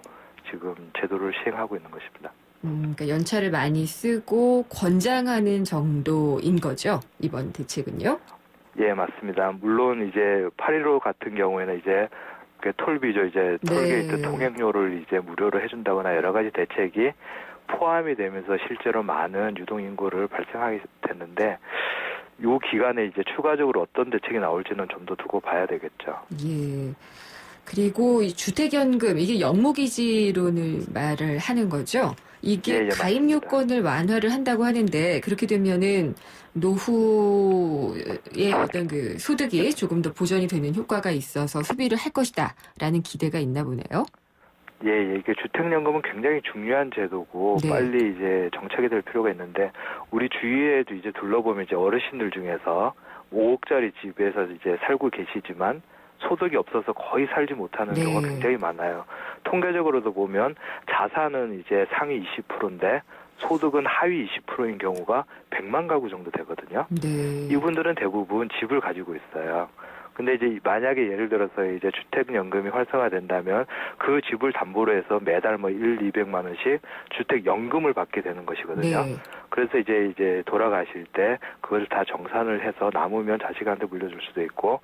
지금 제도를 시행하고 있는 것입니다. 그러니까 연차를 많이 쓰고 권장하는 정도인 거죠, 이번 대책은요? 예, 맞습니다. 물론 이제 8.15 같은 경우에는 이제 톨비죠. 이제 톨게이트 통행료를 이제 무료로 해준다거나 여러 가지 대책이 포함이 되면서 실제로 많은 유동인구를 발생하게 됐는데 이 기간에 이제 추가적으로 어떤 대책이 나올지는 좀 더 두고 봐야 되겠죠. 예. 그리고 이 주택연금 이게 영목이지론을 말을 하는 거죠. 이게 가입 요건을 완화를 한다고 하는데 그렇게 되면은 노후의 어떤 그 소득이 조금 더 보전이 되는 효과가 있어서 소비를 할 것이다라는 기대가 있나 보네요. 예, 이게 주택연금은 굉장히 중요한 제도고 빨리 이제 정착이 될 필요가 있는데 우리 주위에도 이제 둘러보면 이제 어르신들 중에서 5억짜리 집에서 이제 살고 계시지만 소득이 없어서 거의 살지 못하는 경우가 굉장히 많아요. 통계적으로도 보면 자산은 이제 상위 20%인데 소득은 하위 20%인 경우가 100만 가구 정도 되거든요. 이분들은 대부분 집을 가지고 있어요. 근데 이제 만약에 예를 들어서 이제 주택연금이 활성화된다면 그 집을 담보로 해서 매달 뭐 200만 원씩 주택연금을 받게 되는 것이거든요. 그래서 이제 돌아가실 때 그걸 다 정산을 해서 남으면 자식한테 물려줄 수도 있고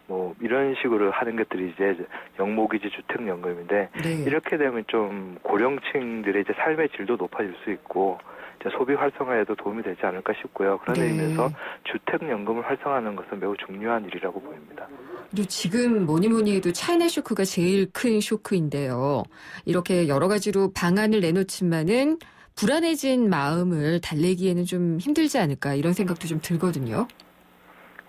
뭐 이런 식으로 하는 것들이 이제 영목이지 주택연금인데 이렇게 되면 좀 고령층들의 이제 삶의 질도 높아질 수 있고 이제 소비 활성화에도 도움이 되지 않을까 싶고요. 그런 의미에서 주택연금을 활성화하는 것은 매우 중요한 일이라고 보입니다. 그리고 지금 뭐니 해도 차이나 쇼크가 제일 큰 쇼크인데요. 이렇게 여러 가지로 방안을 내놓지만은 불안해진 마음을 달래기에는 좀 힘들지 않을까 이런 생각도 좀 들거든요.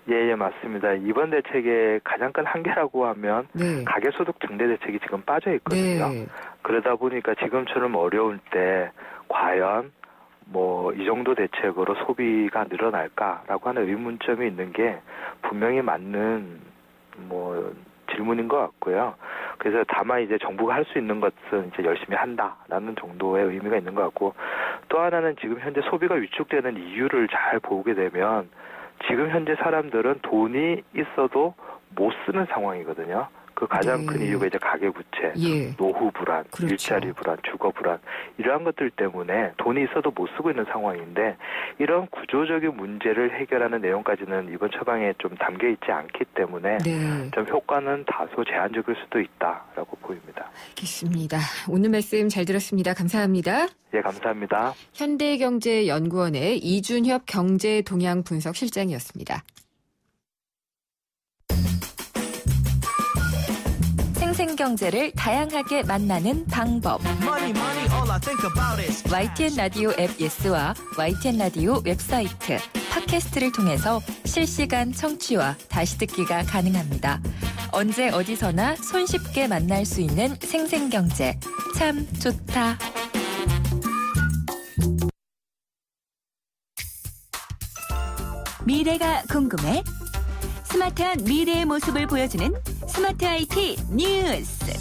예, 맞습니다. 이번 대책의 가장 큰 한계라고 하면 가계소득 증대 대책이 지금 빠져 있거든요. 그러다 보니까 지금처럼 어려울 때 과연 뭐 이 정도 대책으로 소비가 늘어날까라고 하는 의문점이 있는 게 분명히 맞는 뭐 질문인 것 같고요. 그래서 다만 이제 정부가 할 수 있는 것은 이제 열심히 한다라는 정도의 의미가 있는 것 같고 또 하나는 지금 현재 소비가 위축되는 이유를 잘 보게 되면 지금 현재 사람들은 돈이 있어도 못 쓰는 상황이거든요. 그 가장 큰 이유가 이제 가계부채, 노후 불안, 일자리 불안, 주거 불안 이러한 것들 때문에 돈이 있어도 못 쓰고 있는 상황인데 이런 구조적인 문제를 해결하는 내용까지는 이번 처방에 좀 담겨 있지 않기 때문에 좀 효과는 다소 제한적일 수도 있다라고 보입니다. 알겠습니다. 오늘 말씀 잘 들었습니다. 감사합니다. 예, 감사합니다. 현대경제연구원의 이준협 경제동향분석실장이었습니다. 생생경제를 다양하게 만나는 방법. YTN 라디오 앱 예스와 YTN 라디오 웹사이트, 팟캐스트를 통해서 실시간 청취와 다시 듣기가 가능합니다. 언제 어디서나 손쉽게 만날 수 있는 생생경제. 참 좋다. 미래가 궁금해? 스마트한 미래의 모습을 보여주는 스마트 IT 뉴스.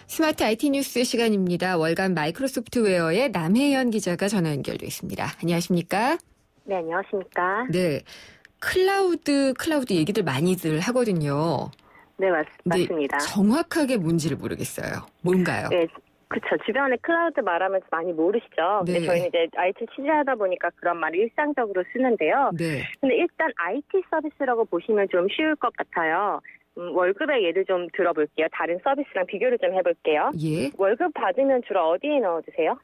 스마트 IT 뉴스 시간입니다. 월간 마이크로소프트웨어의 남혜연 기자가 전화 연결돼 있습니다. 안녕하십니까? 네, 안녕하십니까? 네, 클라우드 얘기들 많이들 하거든요. 네, 맞습니다. 정확하게 뭔지를 모르겠어요. 뭔가요? 네, 그렇죠. 주변에 클라우드 말하면서 많이 모르시죠? 네. 근데 저희는 이제 IT 취재하다 보니까 그런 말을 일상적으로 쓰는데요. 네. 근데 일단 IT 서비스라고 보시면 좀 쉬울 것 같아요. 월급의 예를 좀 들어볼게요. 다른 서비스랑 비교를 좀 해볼게요. 예. 월급 받으면 주로 어디에 넣어두세요?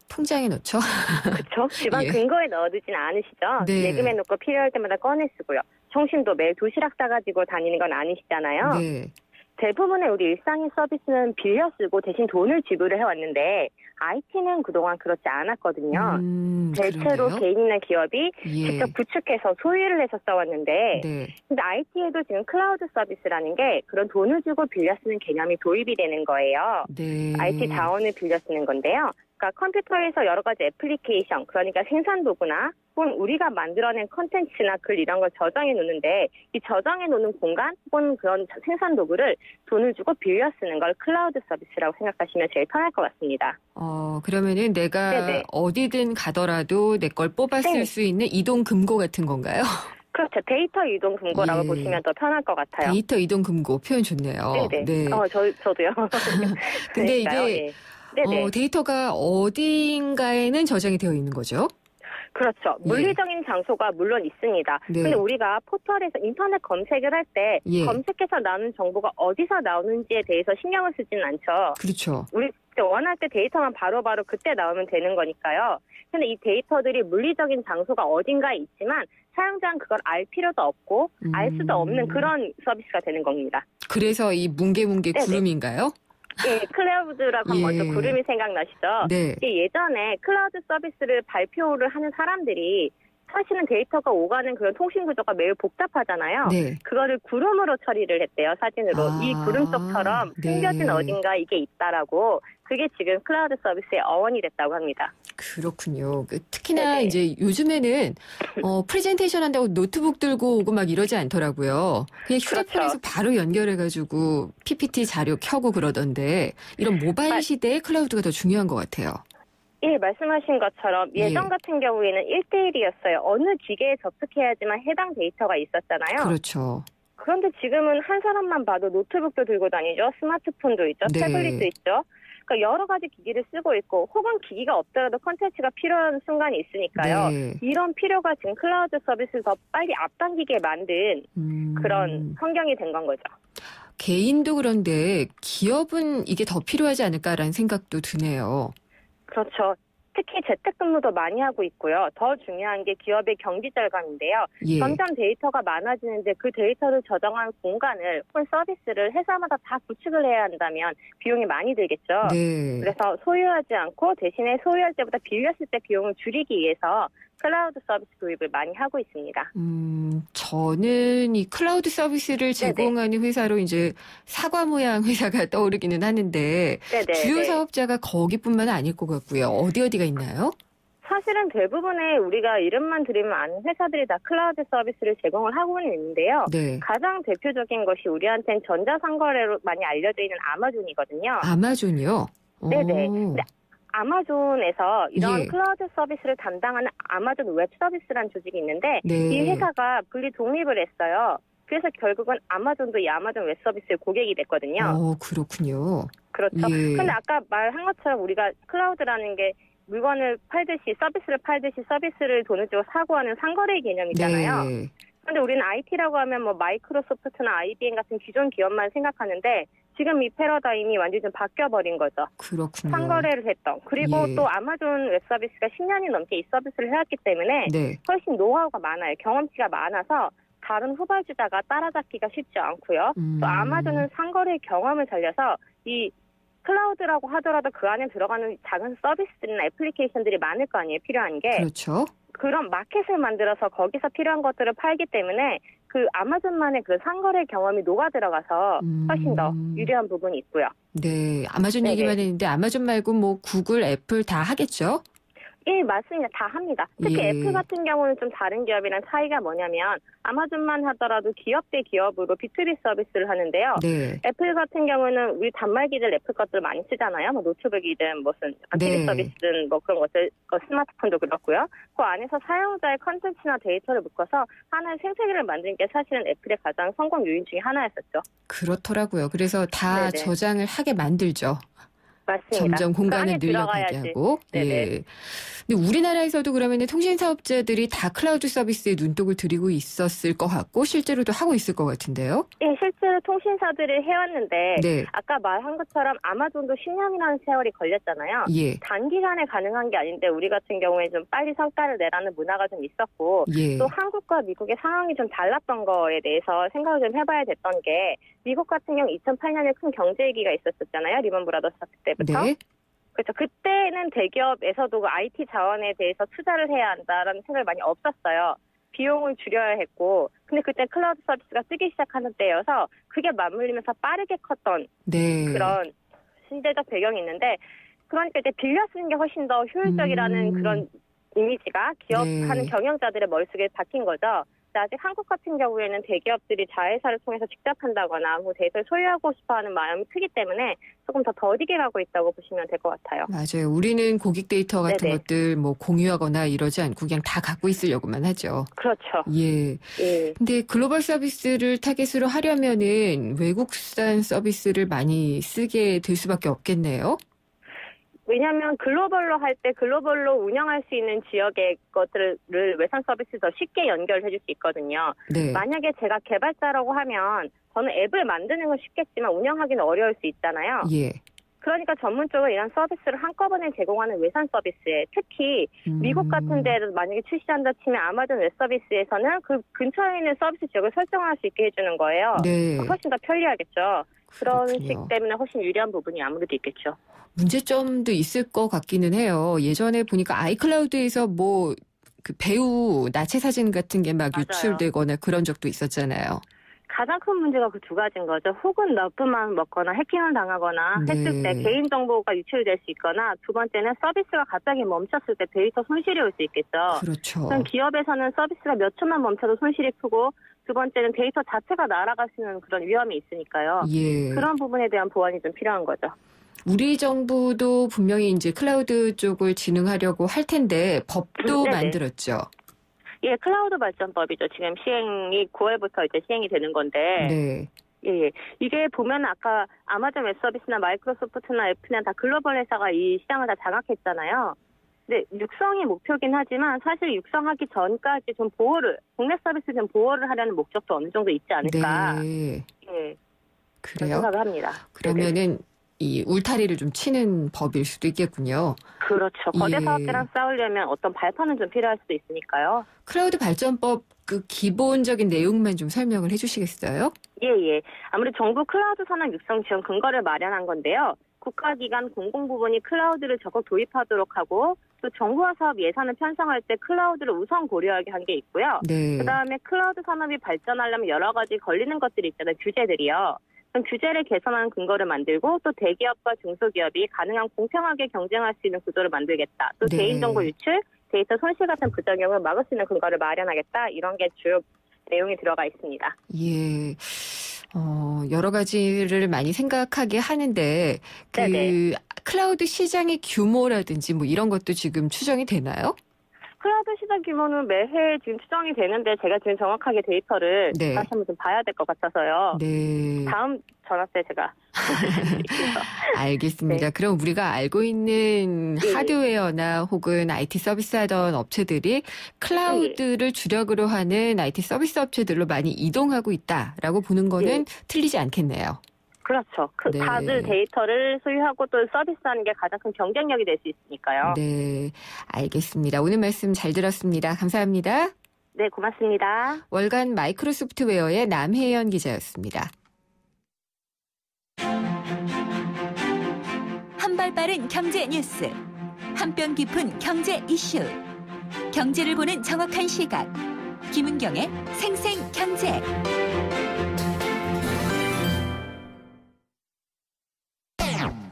통장에 넣죠. 그렇죠. 집안 예. 근거에 넣어두진 않으시죠? 네. 예금에 넣고 필요할 때마다 꺼내 쓰고요. 청심도 매일 도시락 싸가지고 다니는 건 아니시잖아요. 네. 대부분의 우리 일상의 서비스는 빌려 쓰고 대신 돈을 지불을 해왔는데 IT는 그동안 그렇지 않았거든요. 대체로 그런데요? 개인이나 기업이 예. 직접 구축해서 소유를 해서 써왔는데 네. 근데 IT에도 지금 클라우드 서비스라는 게 그런 돈을 주고 빌려 쓰는 개념이 도입이 되는 거예요. 네. IT 자원을 빌려 쓰는 건데요. 그러니까 컴퓨터에서 여러 가지 애플리케이션, 그러니까 생산 도구나 혹은 우리가 만들어낸 컨텐츠나 글 이런 걸 저장해 놓는데 이 저장해 놓는 공간 혹은 그런 생산 도구를 돈을 주고 빌려 쓰는 걸 클라우드 서비스라고 생각하시면 제일 편할 것 같습니다. 그러면은 내가 네네. 어디든 가더라도 내 걸 뽑아 쓸 네. 수 있는 이동 금고 같은 건가요? 그렇죠. 데이터 이동 금고라고 예. 보시면 더 편할 것 같아요. 데이터 이동 금고 표현 좋네요. 네네. 네. 저도요. 근데 그러니까요. 이게 예. 네네. 데이터가 어딘가에는 저장이 되어 있는 거죠? 그렇죠. 예. 물리적인 장소가 물론 있습니다. 네. 근데 우리가 포털에서 인터넷 검색을 할 때 예. 검색해서 나오는 정보가 어디서 나오는지에 대해서 신경을 쓰지는 않죠. 그렇죠. 우리 원할 때 데이터만 바로바로 그때 나오면 되는 거니까요. 근데 이 데이터들이 물리적인 장소가 어딘가에 있지만 사용자는 그걸 알 필요도 없고 알 수도 없는 그런 서비스가 되는 겁니다. 그래서 이 뭉게뭉게 네네. 구름인가요? 예, 클라우드라고 하면 예. 먼저 구름이 생각나시죠? 네. 이게 예전에 클라우드 서비스를 발표를 하는 사람들이 사실은 데이터가 오가는 그런 통신 구조가 매우 복잡하잖아요. 네. 그거를 구름으로 처리를 했대요, 사진으로. 이 구름 속처럼 네. 숨겨진 어딘가 이게 있다라고. 그게 지금 클라우드 서비스의 어원이 됐다고 합니다. 그렇군요. 특히나 네네. 이제 요즘에는 프레젠테이션 한다고 노트북 들고 오고 막 이러지 않더라고요. 그냥 휴대폰에서 그렇죠. 바로 연결해가지고 PPT 자료 켜고 그러던데 이런 모바일 시대에 클라우드가 더 중요한 것 같아요. 예, 말씀하신 것처럼 예전 예. 같은 경우에는 1대1이었어요. 어느 기계에 접속해야지만 해당 데이터가 있었잖아요. 그렇죠. 그런데 지금은 한 사람만 봐도 노트북도 들고 다니죠. 스마트폰도 있죠. 네. 태블릿도 있죠. 그러니까 여러 가지 기기를 쓰고 있고 혹은 기기가 없더라도 콘텐츠가 필요한 순간이 있으니까요. 네. 이런 필요가 지금 클라우드 서비스를 더 빨리 앞당기게 만든 그런 환경이 된 건 거죠. 개인도 그런데 기업은 이게 더 필요하지 않을까라는 생각도 드네요. 그렇죠. 특히 재택근무도 많이 하고 있고요. 더 중요한 게 기업의 경비 절감인데요. 예. 점점 데이터가 많아지는데 그 데이터를 저장할 공간을 혹은 서비스를 회사마다 다 구축을 해야 한다면 비용이 많이 들겠죠. 네. 그래서 소유하지 않고 대신에 소유할 때보다 빌렸을 때 비용을 줄이기 위해서 클라우드 서비스 도입을 많이 하고 있습니다. 저는 이 클라우드 서비스를 제공하는 회사로 이제 사과 모양 회사가 떠오르기는 하는데 네네. 주요 네. 사업자가 거기뿐만 아닐 것 같고요. 어디가 있나요? 사실은 대부분의 우리가 이름만 들으면 아는 회사들이 다 클라우드 서비스를 제공을 하고는 있는데요. 네. 가장 대표적인 것이 우리한테는 전자상거래로 많이 알려져 있는 아마존이거든요. 아마존이요? 네네. 근데 아마존에서 이런 예. 클라우드 서비스를 담당하는 아마존 웹 서비스라는 조직이 있는데 네. 이 회사가 분리 독립을 했어요. 그래서 결국은 아마존도 이 아마존 웹 서비스의 고객이 됐거든요. 그렇군요. 그렇죠. 예. 근데 아까 말한 것처럼 우리가 클라우드라는 게 물건을 팔듯이 서비스를 팔듯이 서비스를 돈을 주고 사고 하는 상거래 개념이잖아요. 네. 그런데 우리는 IT라고 하면 뭐 마이크로소프트나 IBM 같은 기존 기업만 생각하는데 지금 이 패러다임이 완전히 좀 바뀌어버린 거죠. 그렇군요. 상거래를 했던. 그리고 예. 또 아마존 웹 서비스가 10년이 넘게 이 서비스를 해왔기 때문에 네. 훨씬 노하우가 많아요. 경험치가 많아서 다른 후발주자가 따라잡기가 쉽지 않고요. 또 아마존은 상거래 경험을 살려서 이 클라우드라고 하더라도 그 안에 들어가는 작은 서비스들이나 애플리케이션들이 많을 거 아니에요. 필요한 게. 그렇죠. 그런 마켓을 만들어서 거기서 필요한 것들을 팔기 때문에 그 아마존만의 그 상거래 경험이 녹아 들어가서 훨씬 더 유리한 부분이 있고요. 네, 아마존 네네. 얘기만 했는데 아마존 말고 뭐 구글, 애플 다 하겠죠? 예, 맞습니다. 다 합니다. 특히 예. 애플 같은 경우는 좀 다른 기업이랑 차이가 뭐냐면 아마존만 하더라도 기업 대 기업으로 B2B 서비스를 하는데요. 네. 애플 같은 경우는 우리 단말기들 애플 것들 많이 쓰잖아요. 뭐 노트북이든 무슨 TV 네. 서비스든 뭐 그런 것들, 스마트폰도 그렇고요. 그 안에서 사용자의 컨텐츠나 데이터를 묶어서 하나의 생태계를 만드는 게 사실은 애플의 가장 성공 요인 중에 하나였었죠. 그렇더라고요. 그래서 다 네네. 저장을 하게 만들죠. 맞습니다. 점점 공간을 그 안에 늘려가게 들어가야지. 하고. 네네. 예. 근데 우리나라에서도 그러면 통신사업자들이 다 클라우드 서비스에 눈독을 들이고 있었을 것 같고 실제로도 하고 있을 것 같은데요. 예, 실제로 통신사들이 해왔는데 네. 아까 말한 것처럼 아마존도 10년이라는 세월이 걸렸잖아요. 예. 단기간에 가능한 게 아닌데 우리 같은 경우에 좀 빨리 성과를 내라는 문화가 좀 있었고 예. 또 한국과 미국의 상황이 좀 달랐던 거에 대해서 생각을 좀 해봐야 됐던 게 미국 같은 경우 2008년에 큰 경제 위기가 있었잖아요. 리먼 브라더스 사태 때부터. 네. 그렇죠. 그때는 대기업에서도 그 IT 자원에 대해서 투자를 해야 한다라는 생각이 많이 없었어요. 비용을 줄여야 했고, 근데 그때 클라우드 서비스가 뜨기 시작하는 때여서 그게 맞물리면서 빠르게 컸던 네. 그런 시대적 배경이 있는데, 그러니까 이제 빌려 쓰는 게 훨씬 더 효율적이라는 그런 이미지가 기업하는 네. 경영자들의 머릿속에 박힌 거죠. 아직 한국 같은 경우에는 대기업들이 자회사를 통해서 직접 한다거나 뭐 데이터를 소유하고 싶어하는 마음이 크기 때문에 조금 더 더디게 가고 있다고 보시면 될 것 같아요. 맞아요. 우리는 고객 데이터 같은 네네. 것들 뭐 공유하거나 이러지 않고 그냥 다 갖고 있으려고만 하죠. 그렇죠. 예. 예. 근데 글로벌 서비스를 타겟으로 하려면은 외국산 서비스를 많이 쓰게 될 수밖에 없겠네요. 왜냐하면 글로벌로 할 때 글로벌로 운영할 수 있는 지역의 것들을 외산 서비스 더 쉽게 연결해 줄 수 있거든요. 네. 만약에 제가 개발자라고 하면 저는 앱을 만드는 건 쉽겠지만 운영하기는 어려울 수 있잖아요. 예. 그러니까 전문적으로 이런 서비스를 한꺼번에 제공하는 외산 서비스에 특히 미국 같은 데를 만약에 출시한다 치면 아마존 웹 서비스에서는 그 근처에 있는 서비스 지역을 설정할 수 있게 해주는 거예요. 네. 훨씬 더 편리하겠죠. 그런 그렇군요. 식 때문에 훨씬 유리한 부분이 아무래도 있겠죠. 문제점도 있을 것 같기는 해요. 예전에 보니까 아이클라우드에서 뭐 그 배우 나체 사진 같은 게 막 맞아요. 유출되거나 그런 적도 있었잖아요. 가장 큰 문제가 그 두 가지인 거죠. 혹은 너프만 먹거나 해킹을 당하거나 네. 했을 때 개인정보가 유출될 수 있거나 두 번째는 서비스가 갑자기 멈췄을 때 데이터 손실이 올 수 있겠죠. 그렇죠. 그럼 기업에서는 서비스가 몇 초만 멈춰도 손실이 크고 두 번째는 데이터 자체가 날아갈 수 있는 그런 위험이 있으니까요. 예. 그런 부분에 대한 보완이 좀 필요한 거죠. 우리 정부도 분명히 이제 클라우드 쪽을 진흥하려고 할 텐데 법도 네네. 만들었죠. 예, 클라우드 발전법이죠. 지금 시행이 9월부터 이제 시행이 되는 건데. 네. 예. 이게 보면 아까 아마존 웹 서비스나 마이크로소프트나 애플이나 다 글로벌 회사가 이 시장을 다 장악했잖아요. 근데 육성이 목표긴 하지만 사실 육성하기 전까지 좀 보호를, 국내 서비스 좀 보호를 하려는 목적도 어느 정도 있지 않을까. 네. 예. 그런 그래요. 생각을 합니다. 그러면은 이 울타리를 좀 치는 법일 수도 있겠군요. 그렇죠. 거대 예. 사업자랑 싸우려면 어떤 발판은 좀 필요할 수도 있으니까요. 클라우드 발전법 그 기본적인 내용만 좀 설명을 해주시겠어요? 예. 아무래도 정부 클라우드 산업 육성 지원 근거를 마련한 건데요. 국가기관 공공부문이 클라우드를 적극 도입하도록 하고 또 정부와 사업 예산을 편성할 때 클라우드를 우선 고려하게 한 게 있고요. 네. 그다음에 클라우드 산업이 발전하려면 여러 가지 걸리는 것들이 있잖아요. 규제들이요. 그럼 규제를 개선하는 근거를 만들고 또 대기업과 중소기업이 가능한 공평하게 경쟁할 수 있는 구조를 만들겠다. 또 네. 개인정보 유출, 데이터 손실 같은 부작용을 막을 수 있는 근거를 마련하겠다. 이런 게 주요 내용이 들어가 있습니다. 예. 여러 가지를 많이 생각하게 하는데 그 네네. 클라우드 시장의 규모라든지 뭐 이런 것도 지금 추정이 되나요? 클라우드 시장 규모는 매해 지금 추정이 되는데 제가 지금 정확하게 데이터를 네. 다시 한번 좀 봐야 될 것 같아서요. 네. 다음 전화 때 제가 알겠습니다. 네. 그럼 우리가 알고 있는 예. 하드웨어나 혹은 IT 서비스 하던 업체들이 클라우드를 주력으로 하는 IT 서비스 업체들로 많이 이동하고 있다라고 보는 거는 예. 틀리지 않겠네요. 그렇죠. 네. 다들 데이터를 소유하고 또 서비스하는 게 가장 큰 경쟁력이 될 수 있으니까요. 네, 알겠습니다. 오늘 말씀 잘 들었습니다. 감사합니다. 네, 고맙습니다. 월간 마이크로소프트웨어의 남혜연 기자였습니다. 한 발 빠른 경제 뉴스, 한 뼘 깊은 경제 이슈, 경제를 보는 정확한 시각, 김은경의 생생경제.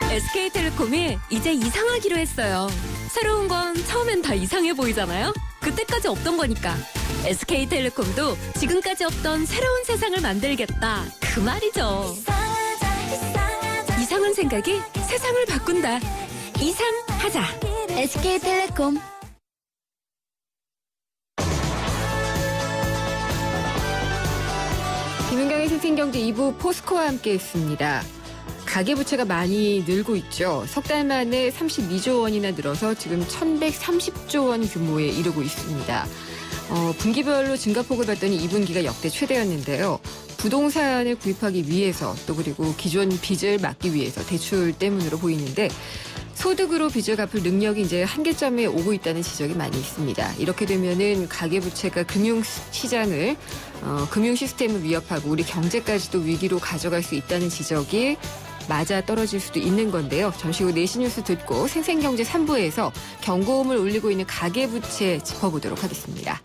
SK텔레콤이 이제 이상하기로 했어요. 새로운 건 처음엔 다 이상해 보이잖아요. 그때까지 없던 거니까. SK텔레콤도 지금까지 없던 새로운 세상을 만들겠다. 그 말이죠. 이상한 생각이 세상을 바꾼다. 이상하자. SK텔레콤. 김은경의 생생경제 2부 포스코와 함께했습니다. 가계부채가 많이 늘고 있죠. 석 달 만에 32조 원이나 늘어서 지금 1,130조 원 규모에 이르고 있습니다. 분기별로 증가폭을 봤더니 2분기가 역대 최대였는데요. 부동산을 구입하기 위해서 또 그리고 기존 빚을 막기 위해서 대출 때문으로 보이는데 소득으로 빚을 갚을 능력이 이제 한계점에 오고 있다는 지적이 많이 있습니다. 이렇게 되면은 가계부채가 금융시장을 금융 시스템을 위협하고 우리 경제까지도 위기로 가져갈 수 있다는 지적이 맞아 떨어질 수도 있는 건데요. 잠시 후 4시 뉴스 듣고 생생경제 3부에서 경고음을 울리고 있는 가계부채 짚어보도록 하겠습니다.